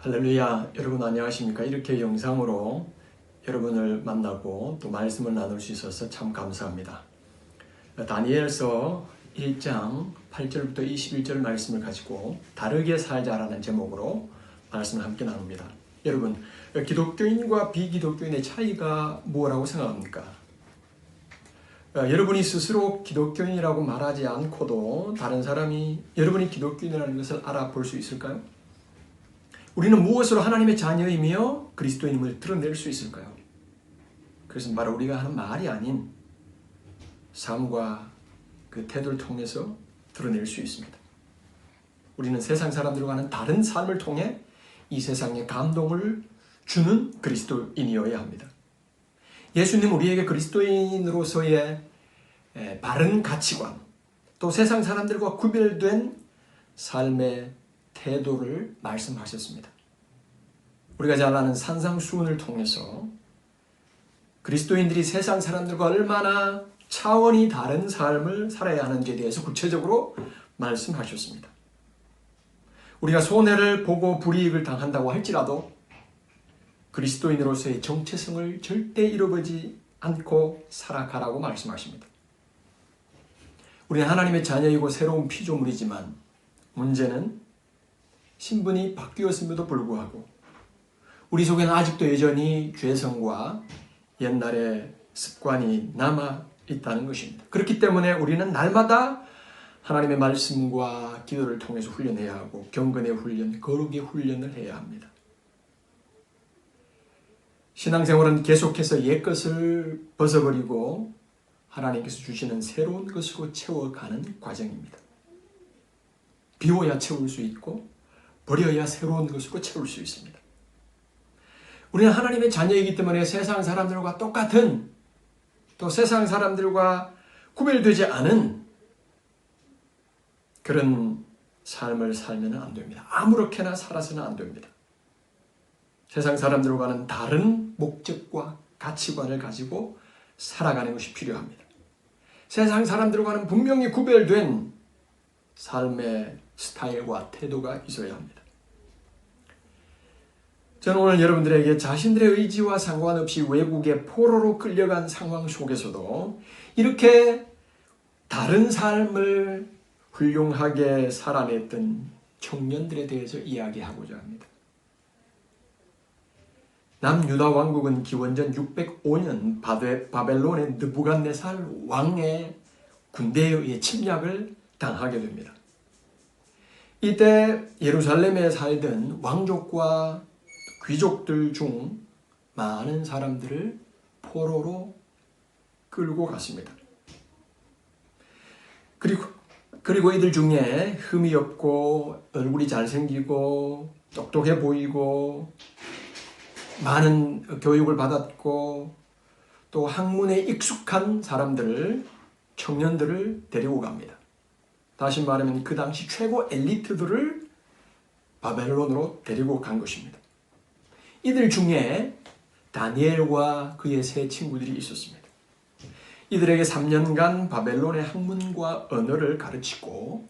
할렐루야, 여러분 안녕하십니까? 이렇게 영상으로 여러분을 만나고 또 말씀을 나눌 수 있어서 참 감사합니다. 다니엘서 1장 8절부터 21절 말씀을 가지고 다르게 살자라는 제목으로 말씀을 함께 나눕니다. 여러분, 기독교인과 비기독교인의 차이가 뭐라고 생각합니까? 여러분이 스스로 기독교인이라고 말하지 않고도 다른 사람이 여러분이 기독교인이라는 것을 알아볼 수 있을까요? 우리는 무엇으로 하나님의 자녀이며 그리스도인임을 드러낼 수 있을까요? 그것은 바로 우리가 하는 말이 아닌 삶과 그 태도를 통해서 드러낼 수 있습니다. 우리는 세상 사람들과는 다른 삶을 통해 이 세상에 감동을 주는 그리스도인이어야 합니다. 예수님 우리에게 그리스도인으로서의 바른 가치관, 또 세상 사람들과 구별된 삶의 태도를 말씀하셨습니다. 우리가 잘 아는 산상수훈을 통해서 그리스도인들이 세상 사람들과 얼마나 차원이 다른 삶을 살아야 하는지에 대해서 구체적으로 말씀하셨습니다. 우리가 손해를 보고 불이익을 당한다고 할지라도 그리스도인으로서의 정체성을 절대 잃어버리지 않고 살아가라고 말씀하십니다. 우리는 하나님의 자녀이고 새로운 피조물이지만 문제는 신분이 바뀌었음에도 불구하고 우리 속에는 아직도 여전히 죄성과 옛날의 습관이 남아 있다는 것입니다. 그렇기 때문에 우리는 날마다 하나님의 말씀과 기도를 통해서 훈련해야 하고 경건의 훈련, 거룩의 훈련을 해야 합니다. 신앙생활은 계속해서 옛것을 벗어버리고 하나님께서 주시는 새로운 것으로 채워가는 과정입니다. 비워야 채울 수 있고 버려야 새로운 것으로 채울 수 있습니다. 우리는 하나님의 자녀이기 때문에 세상 사람들과 똑같은, 또 세상 사람들과 구별되지 않은 그런 삶을 살면 안 됩니다. 아무렇게나 살아서는 안 됩니다. 세상 사람들과는 다른 목적과 가치관을 가지고 살아가는 것이 필요합니다. 세상 사람들과는 분명히 구별된 삶의 스타일과 태도가 있어야 합니다. 저는 오늘 여러분들에게 자신들의 의지와 상관없이 외국의 포로로 끌려간 상황 속에서도 이렇게 다른 삶을 훌륭하게 살아냈던 청년들에 대해서 이야기하고자 합니다. 남유다 왕국은 기원전 605년 바벨론의 느부갓네살 왕의 군대에 의해 침략을 당하게 됩니다. 이때 예루살렘에 살던 왕족과 귀족들 중 많은 사람들을 포로로 끌고 갔습니다. 그리고 이들 중에 흠이 없고 얼굴이 잘생기고 똑똑해 보이고 많은 교육을 받았고 또 학문에 익숙한 사람들을, 청년들을 데리고 갑니다. 다시 말하면 그 당시 최고 엘리트들을 바벨론으로 데리고 간 것입니다. 이들 중에 다니엘과 그의 세 친구들이 있었습니다. 이들에게 3년간 바벨론의 학문과 언어를 가르치고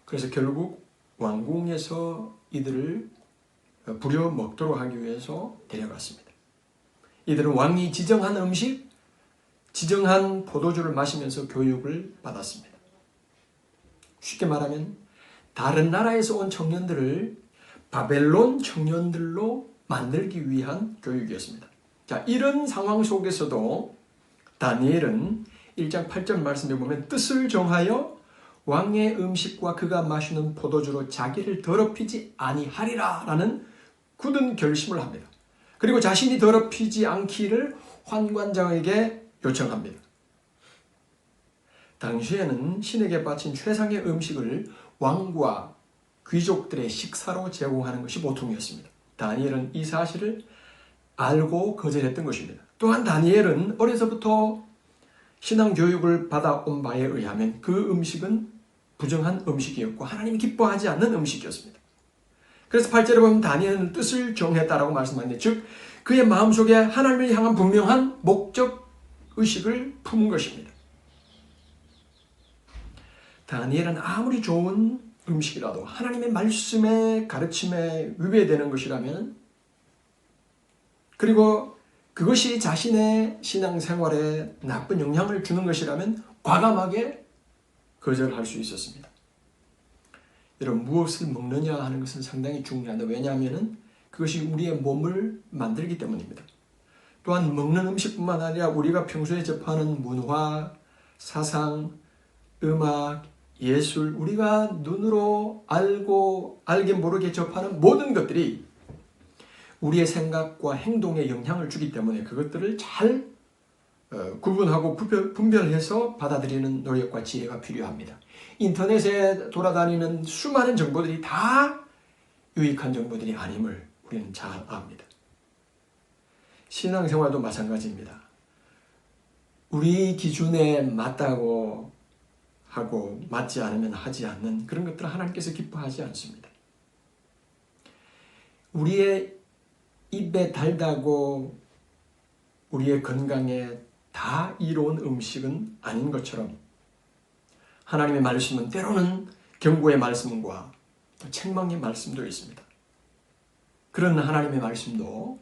그래서 결국 왕궁에서 이들을 부려먹도록 하기 위해서 데려갔습니다. 이들은 왕이 지정한 음식, 지정한 포도주를 마시면서 교육을 받았습니다. 쉽게 말하면 다른 나라에서 온 청년들을 바벨론 청년들로 만들기 위한 교육이었습니다. 자, 이런 상황 속에서도 다니엘은 1장 8절 말씀에 보면 뜻을 정하여 왕의 음식과 그가 마시는 포도주로 자기를 더럽히지 아니하리라 라는 굳은 결심을 합니다. 그리고 자신이 더럽히지 않기를 환관장에게 요청합니다. 당시에는 신에게 바친 최상의 음식을 왕과 귀족들의 식사로 제공하는 것이 보통이었습니다. 다니엘은 이 사실을 알고 거절했던 것입니다. 또한 다니엘은 어려서부터 신앙교육을 받아온 바에 의하면 그 음식은 부정한 음식이었고 하나님이 기뻐하지 않는 음식이었습니다. 그래서 8절에 보면 다니엘은 뜻을 정했다라고 말씀하는데, 즉 그의 마음속에 하나님을 향한 분명한 목적 의식을 품은 것입니다. 다니엘은 아무리 좋은 음식이라도 하나님의 말씀의 가르침에 위배되는 것이라면, 그리고 그것이 자신의 신앙생활에 나쁜 영향을 주는 것이라면 과감하게 거절할 수 있었습니다. 여러분, 무엇을 먹느냐 하는 것은 상당히 중요한데, 왜냐하면 그것이 우리의 몸을 만들기 때문입니다. 또한 먹는 음식뿐만 아니라 우리가 평소에 접하는 문화, 사상, 음악, 예술, 우리가 눈으로 알게 모르게 접하는 모든 것들이 우리의 생각과 행동에 영향을 주기 때문에 그것들을 잘 구분하고 분별해서 받아들이는 노력과 지혜가 필요합니다. 인터넷에 돌아다니는 수많은 정보들이 다 유익한 정보들이 아님을 우리는 잘 압니다. 신앙생활도 마찬가지입니다. 우리 기준에 맞다고 하고 맞지 않으면 하지 않는 그런 것들은 하나님께서 기뻐하지 않습니다. 우리의 입에 달다고 우리의 건강에 다 이로운 음식은 아닌 것처럼, 하나님의 말씀은 때로는 경고의 말씀과 책망의 말씀도 있습니다. 그런 하나님의 말씀도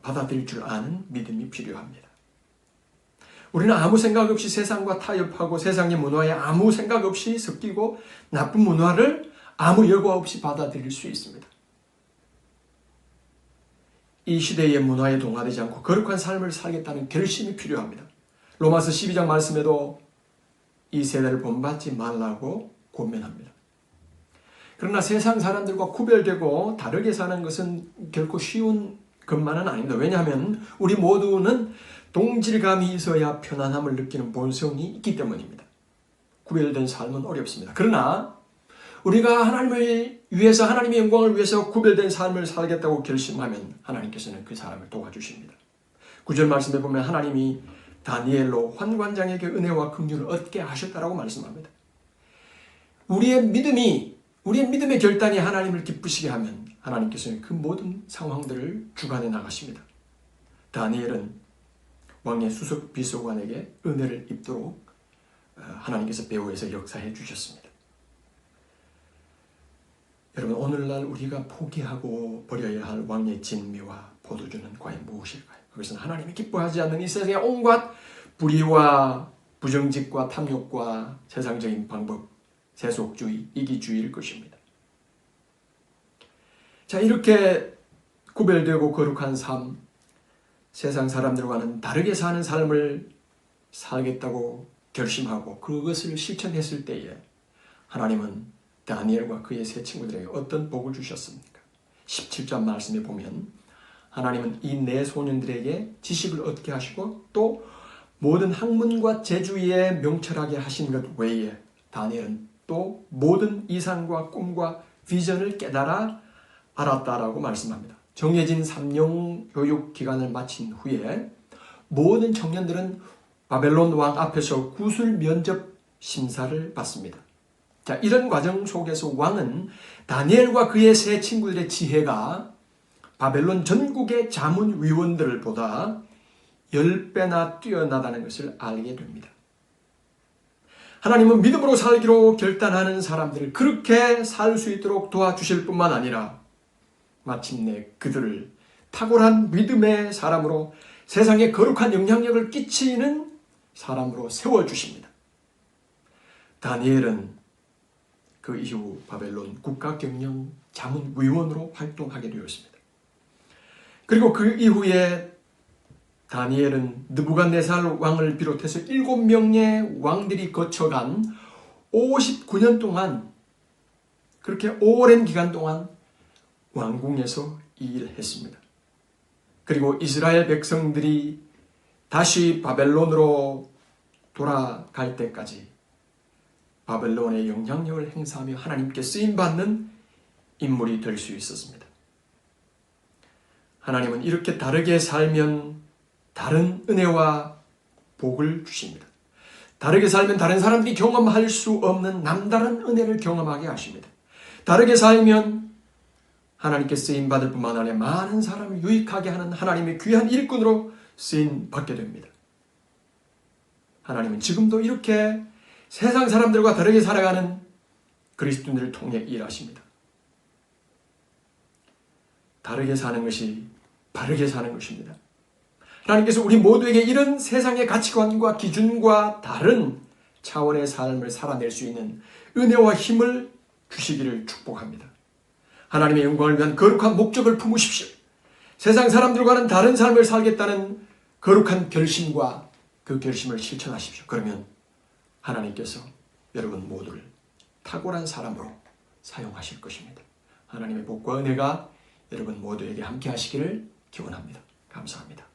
받아들일 줄 아는 믿음이 필요합니다. 우리는 아무 생각 없이 세상과 타협하고 세상의 문화에 아무 생각 없이 섞이고 나쁜 문화를 아무 여과 없이 받아들일 수 있습니다. 이 시대의 문화에 동화되지 않고 거룩한 삶을 살겠다는 결심이 필요합니다. 로마서 12장 말씀에도 이 세대를 본받지 말라고 권면합니다. 그러나 세상 사람들과 구별되고 다르게 사는 것은 결코 쉬운 것만은 아닙니다. 왜냐하면 우리 모두는 동질감이 있어야 편안함을 느끼는 본성이 있기 때문입니다. 구별된 삶은 어렵습니다. 그러나 우리가 하나님을 위해서, 하나님의 영광을 위해서 구별된 삶을 살겠다고 결심하면 하나님께서는 그 사람을 도와주십니다. 9절 말씀에 보면 하나님이 다니엘로 환관장에게 은혜와 긍휼을 얻게 하셨다라고 말씀합니다. 우리의 믿음의 결단이 하나님을 기쁘시게 하면 하나님께서는 그 모든 상황들을 주관해 나가십니다. 다니엘은 왕의 수석 비서관에게 은혜를 입도록 하나님께서 배후에서 역사해 주셨습니다. 여러분, 오늘날 우리가 포기하고 버려야 할 왕의 진미와 포도주는 과연 무엇일까요? 그것은 하나님이 기뻐하지 않는 이 세상의 온갖 불의와 부정직과 탐욕과 세상적인 방법, 세속주의, 이기주의일 것입니다. 자, 이렇게 구별되고 거룩한 삶, 세상 사람들과는 다르게 사는 삶을 살겠다고 결심하고 그것을 실천했을 때에 하나님은 다니엘과 그의 세 친구들에게 어떤 복을 주셨습니까? 17절 말씀에 보면 하나님은 이 네 소년들에게 지식을 얻게 하시고 또 모든 학문과 재주에 명철하게 하신 것 외에 다니엘은 또 모든 이상과 꿈과 비전을 깨달아 알았다라고 말씀합니다. 정해진 3년 교육 기간을 마친 후에 모든 청년들은 바벨론 왕 앞에서 구술 면접 심사를 받습니다. 자, 이런 과정 속에서 왕은 다니엘과 그의 세 친구들의 지혜가 바벨론 전국의 자문위원들보다 10배나 뛰어나다는 것을 알게 됩니다. 하나님은 믿음으로 살기로 결단하는 사람들을 그렇게 살 수 있도록 도와주실 뿐만 아니라 마침내 그들을 탁월한 믿음의 사람으로 세상에 거룩한 영향력을 끼치는 사람으로 세워주십니다. 다니엘은 그 이후 바벨론 국가경영 자문위원으로 활동하게 되었습니다. 그리고 그 이후에 다니엘은 느부갓네살 왕을 비롯해서 7명의 왕들이 거쳐간 59년 동안, 그렇게 오랜 기간 동안 왕궁에서 일했습니다. 그리고 이스라엘 백성들이 다시 바벨론으로 돌아갈 때까지 바벨론의 영향력을 행사하며 하나님께 쓰임받는 인물이 될 수 있었습니다. 하나님은 이렇게 다르게 살면 다른 은혜와 복을 주십니다. 다르게 살면 다른 사람들이 경험할 수 없는 남다른 은혜를 경험하게 하십니다. 다르게 살면 하나님께 쓰임받을 뿐만 아니라 많은 사람을 유익하게 하는 하나님의 귀한 일꾼으로 쓰임받게 됩니다. 하나님은 지금도 이렇게 세상 사람들과 다르게 살아가는 그리스도인을 통해 일하십니다. 다르게 사는 것이 바르게 사는 것입니다. 하나님께서 우리 모두에게 이런 세상의 가치관과 기준과 다른 차원의 삶을 살아낼 수 있는 은혜와 힘을 주시기를 축복합니다. 하나님의 영광을 위한 거룩한 목적을 품으십시오. 세상 사람들과는 다른 삶을 살겠다는 거룩한 결심과 그 결심을 실천하십시오. 그러면 하나님께서 여러분 모두를 탁월한 사람으로 사용하실 것입니다. 하나님의 복과 은혜가 여러분 모두에게 함께 하시기를 기원합니다. 감사합니다.